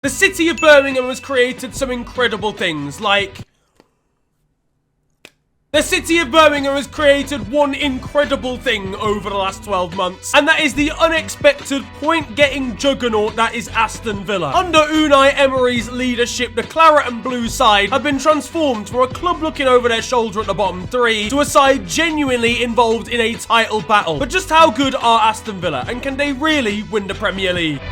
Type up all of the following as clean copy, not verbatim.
The city of Birmingham has created some incredible things, like... The city of Birmingham has created one incredible thing over the last 12 months, and that is the unexpected point-getting juggernaut that is Aston Villa. Under Unai Emery's leadership, the claret and blue side have been transformed from a club looking over their shoulder at the bottom three to a side genuinely involved in a title battle. But just how good are Aston Villa, and can they really win the Premier League?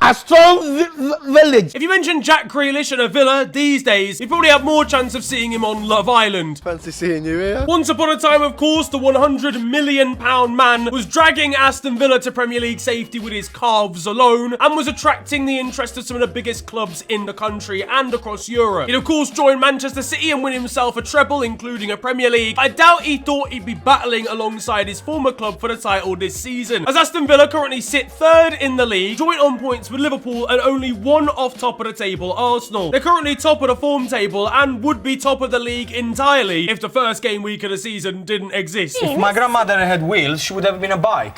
Aston Village. If you mention Jack Grealish and a Villa these days, you probably have more chance of seeing him on Love Island. Fancy seeing you here. Once upon a time, of course, the £100 million man was dragging Aston Villa to Premier League safety with his calves alone and was attracting the interest of some of the biggest clubs in the country and across Europe. He'd of course join Manchester City and win himself a treble, including a Premier League. I doubt he thought he'd be battling alongside his former club for the title this season, as Aston Villa currently sit third in the league, joint on points with Liverpool and only one off top of the table, Arsenal. They're currently top of the form table and would be top of the league entirely if the first game week of the season didn't exist. If my grandmother had wheels, she would have been a bike.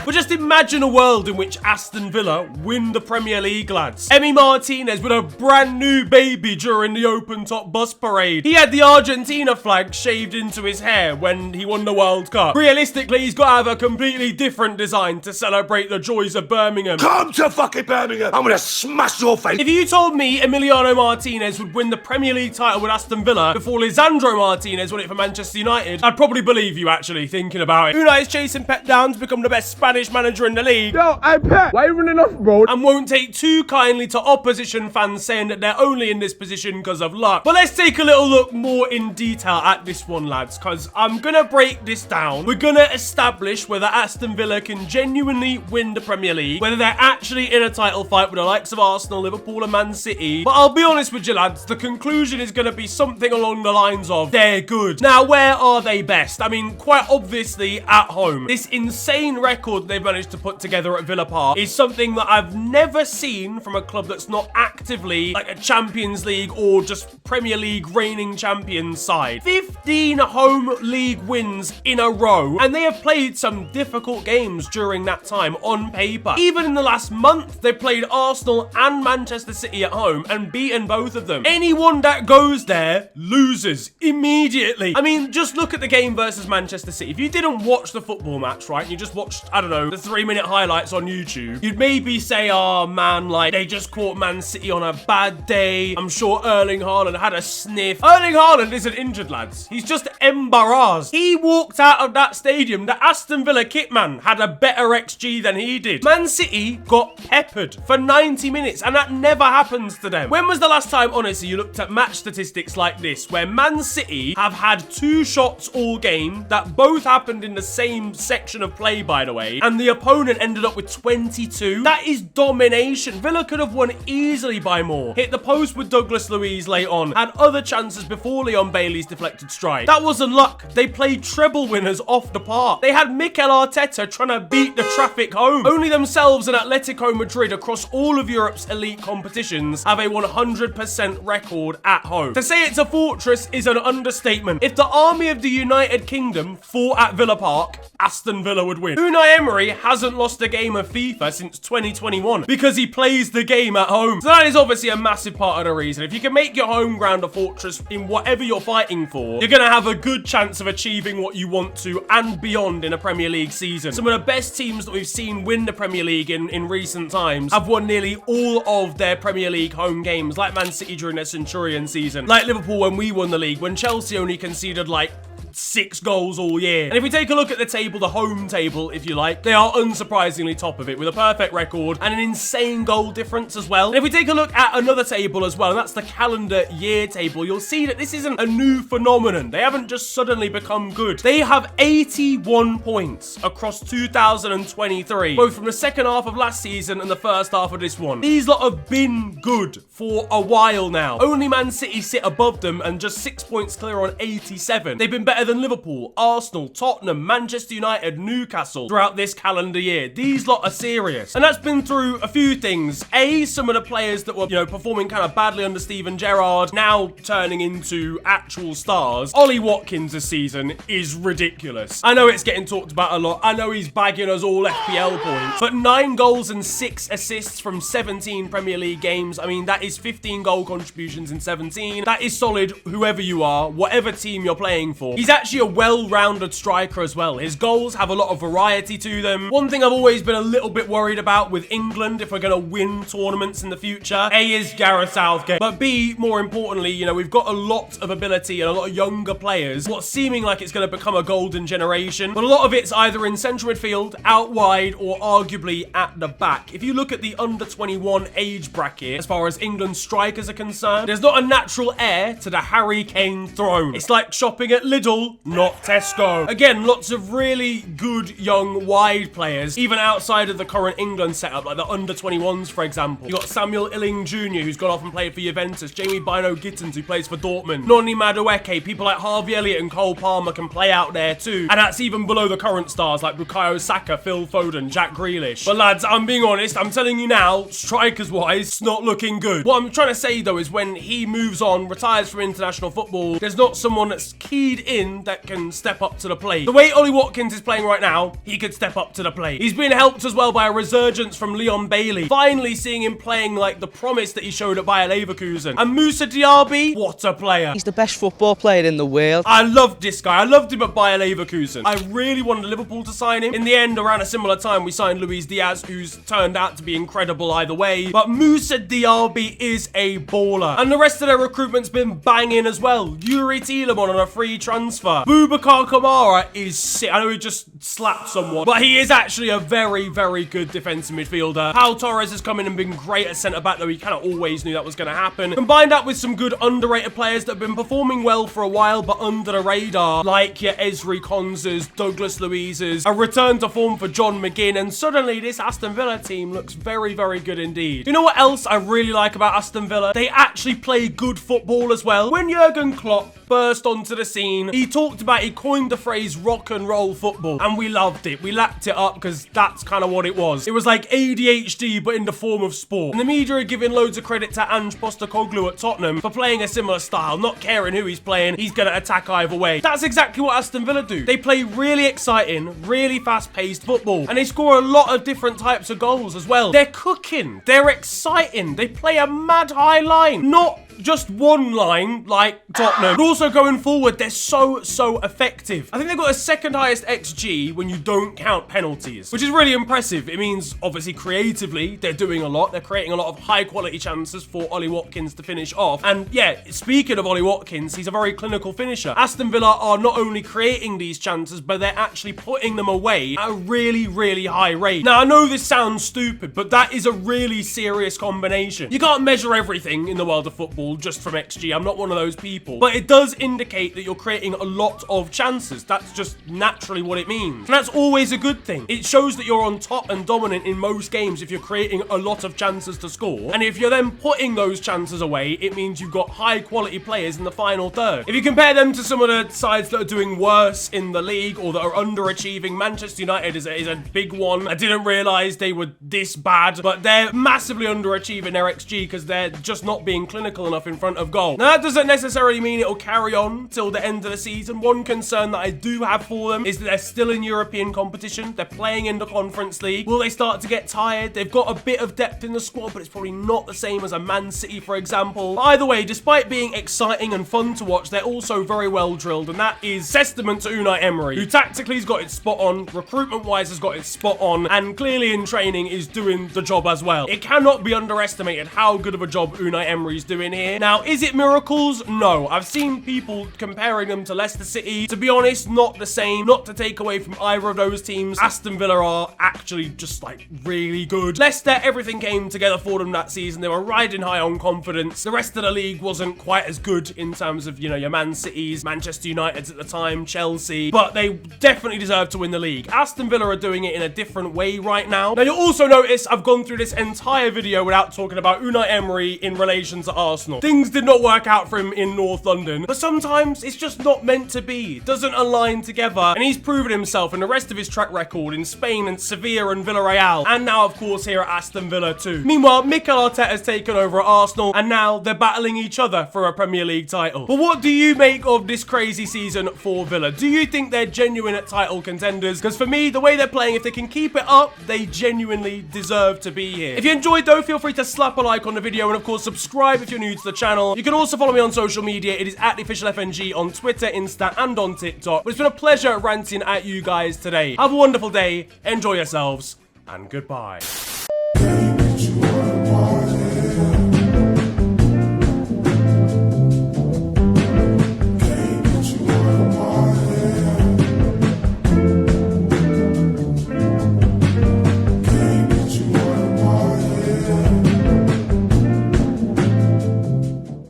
But just imagine a world in which Aston Villa win the Premier League, lads. Emi Martinez with a brand new baby during the open top bus parade. He had the Argentina flag shaved into his hair when he won the World Cup. Realistically, he's got to have a completely different design to celebrate the joys of Birmingham. Come to fucking Birmingham. I'm gonna smash your face. If you told me Emiliano Martinez would win the Premier League title with Aston Villa before Lisandro Martinez won it for Manchester United, I'd probably believe you, actually, thinking about it. Unai is chasing Pep down to become the best Spanish manager in the league. Yo, hey Pep, why are you running off, bro? And won't take too kindly to opposition fans saying that they're only in this position because of luck. But let's take a little look more in detail at this one, lads, because I'm gonna break this down. We're gonna establish whether Aston Villa can genuinely win the Premier League, whether they're actually in a title fight with the likes of Arsenal, Liverpool and Man City. But I'll be honest with you, lads, the conclusion is going to be something along the lines of they're good. Now, where are they best? I mean, quite obviously at home. This insane record they've managed to put together at Villa Park is something that I've never seen from a club that's not actively like a Champions League or just Premier League reigning champions side. 15 home league wins in a row, and they have played some difficult games during that time on paper. Even in the last month, they played Arsenal and Manchester City at home and beaten both of them. Anyone that goes there loses immediately. I mean, just look at the game versus Manchester City. If you didn't watch the football match, right, you just watched, I don't know, the 3-minute highlights on YouTube, you'd maybe say, oh man, like, they just caught Man City on a bad day. I'm sure Erling Haaland had a sniff. Erling Haaland isn't injured, lads. He's just embarrassed. He walked out of that stadium. The Aston Villa kitman had a better XG than he did. Man City got peppered for 90 minutes, and that never happens to them. When was the last time, honestly, you looked at match statistics like this, where Man City have had 2 shots all game that both happened in the same section of play, by the way, and the opponent ended up with 22? That is domination. Villa could have won easily by more. Hit the post with Douglas Luiz late on, had other chances before Leon Bailey's deflected strike. That wasn't luck. They played treble winners off the park. They had Mikel Arteta trying to beat the traffic home. Only themselves and Atletico Madrid across all of Europe's elite competitions have a 100% record at home. To say it's a fortress is an understatement. If the army of the United Kingdom fought at Villa Park, Aston Villa would win. Unai Emery hasn't lost a game of FIFA since 2021 because he plays the game at home. So that is obviously a massive part of the reason. If you can make your home ground a fortress in whatever you're fighting for, you're going to have a good chance of achieving what you want to and beyond in a Premier League season. Some of the best teams that we've seen win the Premier League in recent times have won nearly all of their Premier League home games, like Man City during their Centurion season, like Liverpool when we won the league, when Chelsea only conceded like 6 goals all year. And if we take a look at the table, the home table, if you like, they are unsurprisingly top of it with a perfect record and an insane goal difference as well. And if we take a look at another table as well, and that's the calendar year table, you'll see that this isn't a new phenomenon. They haven't just suddenly become good. They have 81 points across 2023, both from the second half of last season and the first half of this one. These lot have been good for a while now. Only Man City sit above them and just 6 points clear on 87. They've been better than Liverpool, Arsenal, Tottenham, Manchester United, Newcastle throughout this calendar year. These lot are serious. And that's been through a few things. A, some of the players that were, performing kind of badly under Steven Gerrard, now turning into actual stars. Ollie Watkins this season is ridiculous. I know it's getting talked about a lot. I know he's bagging us all FPL points, but 9 goals and 6 assists from 17 Premier League games. I mean, that is 15 goal contributions in 17. That is solid, whoever you are, whatever team you're playing for. He's actually a well-rounded striker as well. His goals have a lot of variety to them. One thing I've always been a little bit worried about with England, if we're going to win tournaments in the future, A, is Gareth Southgate, but B, more importantly, we've got a lot of ability and a lot of younger players. What's seeming like it's going to become a golden generation, but a lot of it's either in central midfield, out wide, or arguably at the back. If you look at the under 21 age bracket, as far as England's strikers are concerned, there's not a natural heir to the Harry Kane throne. It's like shopping at Lidl, not Tesco. Again, lots of really good young wide players, even outside of the current England setup, like the under 21s, for example. You got Samuel Illing Jr., who's gone off and played for Juventus, Jamie Bino Gittins, who plays for Dortmund, Noni Madueke, people like Harvey Elliott and Cole Palmer can play out there too. And that's even below the current stars like Bukayo Saka, Phil Foden, Jack Grealish. But lads, I'm being honest, I'm telling you now, strikers-wise, it's not looking good. What I'm trying to say though is when he moves on, retires from international football, there's not someone that's keyed in that can step up to the plate. The way Ollie Watkins is playing right now, he could step up to the plate. He's been helped as well by a resurgence from Leon Bailey. Finally seeing him playing like the promise that he showed at Bayer Leverkusen. And Moussa Diaby, what a player. He's the best football player in the world. I loved this guy. I loved him at Bayer Leverkusen. I really wanted Liverpool to sign him. In the end, around a similar time, we signed Luis Diaz, who's turned out to be incredible either way. But Moussa Diaby is a baller. And the rest of their recruitment's been banging as well. Yuri Tielemans on a free transfer. Boubacar Kamara is sick. I know he just slapped someone, but he is actually a very, very good defensive midfielder. Pau Torres has come in and been great at centre-back, though he kind of always knew that was going to happen. Combine that with some good underrated players that have been performing well for a while, but under the radar, like your Ezri Konzas, Douglas Luiz's, a return to form for John McGinn, and suddenly this Aston Villa team looks very, very good indeed. You know what else I really like about Aston Villa? They actually play good football as well. When Jurgen Klopp burst onto the scene, he coined the phrase rock and roll football, and we loved it. We lapped it up because that's kind of what it was. It was like ADHD, but in the form of sport. And the media are giving loads of credit to Ange Postecoglou at Tottenham for playing a similar style, not caring who he's playing, he's going to attack either way. That's exactly what Aston Villa do. They play really exciting, really fast-paced football, and they score a lot of different types of goals as well. They're cooking, they're exciting, they play a mad high line, not just one line like Tottenham, but also going forward, they're so effective. I think they've got the second highest XG when you don't count penalties, which is really impressive. It means, obviously, creatively, they're doing a lot. They're creating a lot of high-quality chances for Ollie Watkins to finish off. And yeah, speaking of Ollie Watkins, he's a very clinical finisher. Aston Villa are not only creating these chances, but they're actually putting them away at a really, really high rate. Now, I know this sounds stupid, but that is a really serious combination. You can't measure everything in the world of football just from XG. I'm not one of those people. But it does indicate that you're creating a lot of chances. That's just naturally what it means. And that's always a good thing. It shows that you're on top and dominant in most games if you're creating a lot of chances to score. And if you're then putting those chances away, it means you've got high quality players in the final third. If you compare them to some of the sides that are doing worse in the league or that are underachieving, Manchester United is a big one. I didn't realize they were this bad, but they're massively underachieving their XG because they're just not being clinical enough in front of goal. Now, that doesn't necessarily mean it'll carry on till the end of the season. One concern that I do have for them is that they're still in European competition. They're playing in the Conference League. Will they start to get tired? They've got a bit of depth in the squad, but it's probably not the same as a Man City, for example. But either way, despite being exciting and fun to watch, they're also very well drilled, and that is testament to Unai Emery, who tactically has got it spot on, recruitment-wise has got it spot on, and clearly in training is doing the job as well. It cannot be underestimated how good of a job Unai Emery's doing here. Now, is it miracles? No. I've seen people comparing them to Leicester City. To be honest, not the same. Not to take away from either of those teams. Aston Villa are actually just like really good. Leicester, everything came together for them that season. They were riding high on confidence. The rest of the league wasn't quite as good in terms of, your Man Cities, Manchester Uniteds at the time, Chelsea, but they definitely deserve to win the league. Aston Villa are doing it in a different way right now. Now, you'll also notice I've gone through this entire video without talking about Unai Emery in relation to Arsenal. Things did not work out for him in North London, but sometimes it's just not meant to be. It doesn't align together. And he's proven himself in the rest of his track record in Spain and Sevilla and Villarreal. And now, of course, here at Aston Villa too. Meanwhile, Mikel Arteta's taken over at Arsenal, and now they're battling each other for a Premier League title. But what do you make of this crazy season for Villa? Do you think they're genuine title contenders? Because for me, the way they're playing, if they can keep it up, they genuinely deserve to be here. If you enjoyed though, feel free to slap a like on the video, and of course subscribe if you're new to the channel. You can also follow me on social media. It is at @theofficialfng on Twitter, Insta, and on TikTok. But it's been a pleasure ranting at you guys today. Have a wonderful day, enjoy yourselves, and goodbye.